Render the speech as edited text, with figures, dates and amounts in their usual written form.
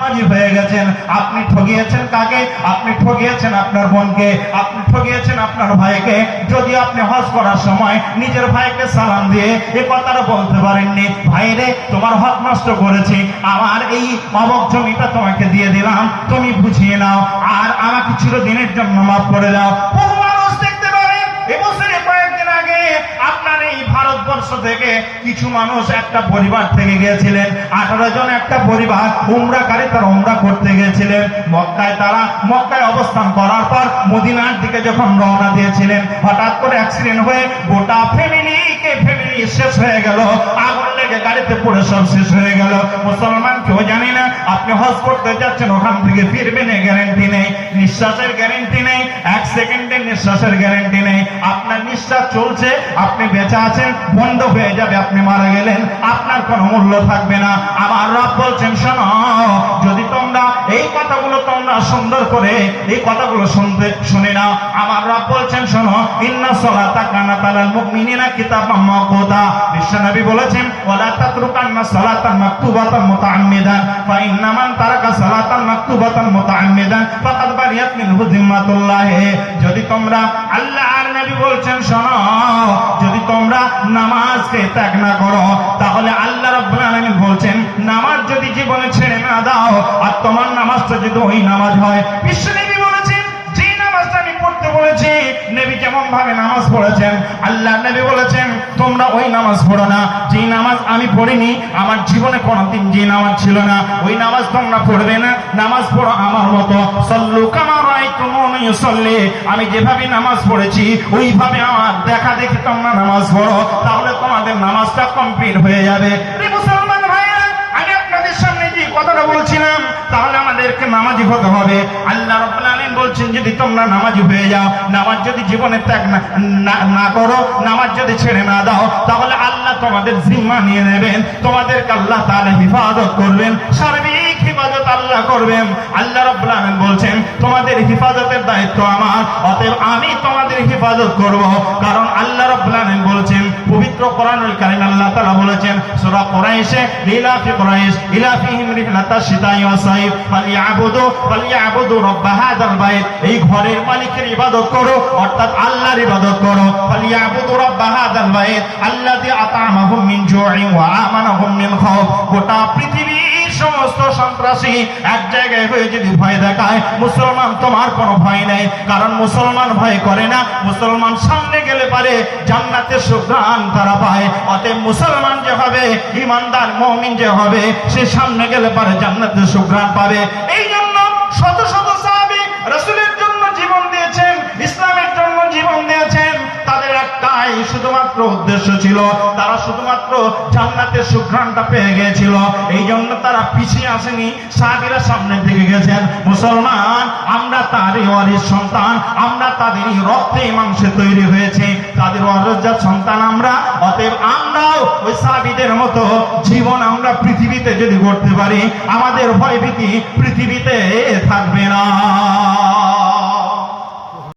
বেনামাজি হয়ে গেছেন। আপনি ঠকিয়েছেন কাকে? আপনি ঠকিয়েছেন আপনার বোনকে, আপনি ঠকিয়েছেন আপনার ভাইকে। যদি আপনি হজ করার সময় নিজের ভাইকে সালাম দিয়ে এই কথাটা বলতে পারেননি, ভাইরে তোমার হক নষ্ট করেছি, আমার এই অমক জমিটা তোমাকে দিয়ে দিলাম, তুমি বুঝিয়ে নাও আর আমাকে চিরদিনের জন্য মাফ করে দাও। বহু মানুষ দেখতে পারেন এবছরে কয়েকদিন আগে আপনার এই ভারতবর্ষ থেকে কিছু মানুষ একটা পরিবার থেকে গিয়েছিলেন, 18 জন একটা পরিবার উমরাকারী, তারা উমরা করতে গিয়েছিলেন মক্কায়। তারা মক্কায় অবস্থান করার পর মদিনার দিকে যখন রওনা দিয়েছিলেন, হঠাৎ করে অ্যাক্সিডেন্ট হয়ে গোটা ফ্যামিলি শেষ হয়ে গেল, আগুন লেগে গাড়িতে পড়ে সব শেষ হয়ে গেল। মুসলমান কেউ জানি না আপনি হজ করতে যাচ্ছেন, ওখান থেকে ফিরবেন এর গ্যারান্টি নেই, নিঃশ্বাসের গ্যারান্টি নেই, 1 সেকেন্ডের নিঃশ্বাসের গ্যারান্টি নেই। আপনার নিঃশ্বাস চলছে, আপনি বেঁচে আছেন, বন্ধ হয়ে যাবে, আপনি মারা গেলেন, আপনার কোনো মূল্য থাকবে না। আমার রব বলছেন শোনো, যদি তোমরা এই কথাগুলো তোমরা সুন্দর করে এই কথাগুলো শুনে নাও। আমার রব বলছেন শোনো, ইন্না সালাতা কানাত আলাল মুমিনিনা কিতাবাম মাওকুতা। বিশ্বনবী বলেছেন ওয়ালা তাতরুকান্না সালাতান মাকতুবাতান মুতাআম্মিদান ফা ইন্না মান তারাকা সালাতান মাকতুবাতান মুতাআম্মিদান ফাকাদ বারিয়াত মিনহু যিম্মাতুল্লাহ। যদি তোমরা, আল্লাহ আর নবী বলছেন শোনো, যদি তোমরা নামাজকে ত্যাগ না করো, তাহলে আল্লাহ রাব্বুল আলামিন বলছেন নামাজ যদি জীবনে ছেড়ে না দাও আর তোমার নামাজটা যদি ওই নামাজ হয়, বিশ্বনবী বলেছেন যে নামাজটা আমি পড়তে বলেছি, নবী যেমন ভাবে নামাজ পড়েছেন, আল্লাহ নবী বলেছেন তোমরা ওই নামাজ পড়ো না যে নামাজ আমি পড়িনি, আমার জীবনে কোনদিন যে নামাজ ছিল না ওই নামাজ তোমরা পড়বে না। নামাজ পড়ো আমার মতো, সাল্লু কামা রাআইতুমুনি ইউসাল্লি, আমি যেভাবে নামাজ পড়েছি ওইভাবে আমার দেখা দেখি তোমরা নামাজ পড়ো, তাহলে তোমাদের নামাজটা কমপ্লিট হয়ে যাবে। মুসলমান ভাইরা, আমি আপনাদের সামনে যে কথাটা বলছিলাম, তাহলে আমাদেরকে নামাজি হতে হবে। আল্লাহ রাব্বুল আলামিন বলছেন যদি তোমরা নামাজি হয়ে যাও, নামাজ যদি জীবনে ত্যাগ না করো, নামাজ যদি ছেড়ে না দাও, তাহলে আল্লাহ তোমাদের জিম্মা নিয়ে নেবেন, তোমাদেরকে আল্লাহ তাআলা হিফাজত করবেন, সার্বিক হিফাজত আল্লাহ করবেন। আল্লাহ রাব্বুল আলামিন বলছেন তোমাদের হিফাজতের দায়িত্ব আমার, অতএব আমি তোমাদের হিফাজত করব। কারণ আল্লাহ রাব্বুল আলামিন বলছেন পবিত্র কোরআনুল কারীম, আল্লাহ তাআলা বলেছেন সূরা কুরাইশে লিলাফি কুরাইশ ইলাফিহিম রিহলাতাশ শিতাই ওয়াস সাইফ ফালিয়াবুদু রাব্ব হাযাল বাইত, এই ঘরের মালিকের ইবাদত করো, অর্থাৎ আল্লাহর ইবাদত করো। ফালিয়াবুদু রাব্ব হাযাল বাইত আল্লাযী আত'আমাহুম মিন জু'ইন ওয়া আমানাহুম মিন খাউফ। গোটা পৃথিবীর সমস্ত সন্ত্রাসী এক জায়গায় হয়ে যদি ভয় দেখায়, মুসলমান তোমার কোনো ভয় নেই, কারণ মুসলমান ভয় করে না। মুসলমান সামনে গেলে পারে জান্নাতের সুঘ্রাণ তারা পায়। অতএব মুসলমান যে হবে, ঈমানদার মুমিন যে হবে, সে সামনে গেলে পারে জান্নাতের সুঘ্রাণ পাবে। এই জন্য শত শত সাহাবী রাসূলের জন্য জীবন দিয়েছেন, ইসলামের জন্য জীবন দিয়েছেন। তাদের একটাই শুধুমাত্র উদ্দেশ্য ছিল, তারা শুধুমাত্র জান্নাতের সুঘ্রাণটা পেয়ে গিয়েছিল। এই জন্য তারা পিছিয়ে আসেনি, সাহাবীরা সামনের দিকে গেছেন। মুসলমান আমরা তারই ওয়ারিস সন্তান, আমরা তাদেরই রক্তে মাংসে তৈরি হয়েছে, তাদের ওয়ারিসজাত সন্তান আমরা। অতএব আমরাও ওই সাহাবীদের মতো জীবন আমরা পৃথিবীতে যদি গড়তে পারি, আমাদের ভয়ভীতি পৃথিবীতে থাকবে না।